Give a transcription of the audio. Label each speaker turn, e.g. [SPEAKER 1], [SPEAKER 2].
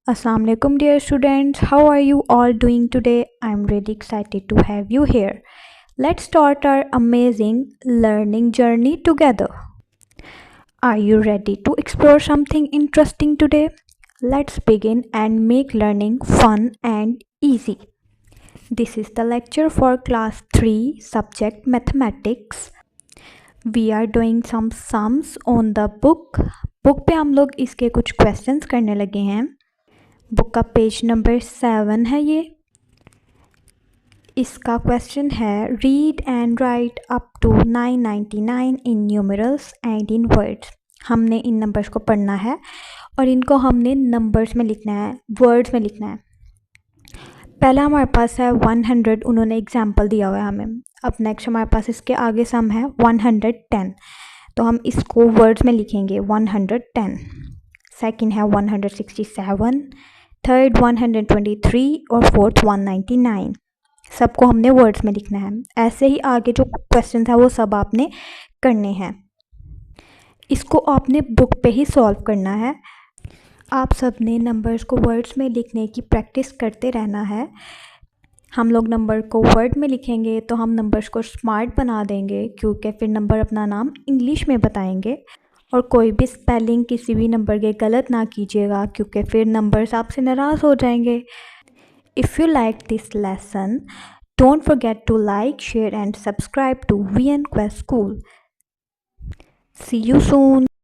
[SPEAKER 1] Assalamu alaikum dear students, how are you all doing today? I'm really excited to have you here. Let's start our amazing learning journey together. Are you ready to explore something interesting today? Let's begin and make learning fun and easy. This is the lecture for class 3 subject mathematics. We are doing some sums on the book. Book पे हम लोग इसके कुछ questions करने लगे हैं. Book का page number 7 है ये. इसका क्वेश्चन है read and write up to 999 in numerals and in words. हमने इन नंबर्स को पढ़ना है और इनको हमने नंबर्स में लिखना है, वर्ड्स में लिखना है. पहला हमारे पास है 100, उन्होंने एग्जाम्पल दिया हुआ है हमें. अब नेक्स्ट हमारे पास इसके आगे सम है 110, तो हम इसको वर्ड्स में लिखेंगे 110. सेकंड है 167, थर्ड 123 और फोर्थ 199. सबको हमने वर्ड्स में लिखना है. ऐसे ही आगे जो क्वेश्चन है वो सब आपने करने हैं. इसको आपने बुक पे ही सॉल्व करना है. आप सब ने नंबर्स को वर्ड्स में लिखने की प्रैक्टिस करते रहना है. हम लोग नंबर को वर्ड में लिखेंगे तो हम नंबर्स को स्मार्ट बना देंगे, क्योंकि फिर नंबर अपना नाम इंग्लिश में बताएंगे. और कोई भी स्पेलिंग किसी भी नंबर के गलत ना कीजिएगा, क्योंकि फिर नंबर्स आपसे नाराज़ हो जाएंगे. If you like this lesson, don't forget to like, share and subscribe to VN Quest School. See you soon.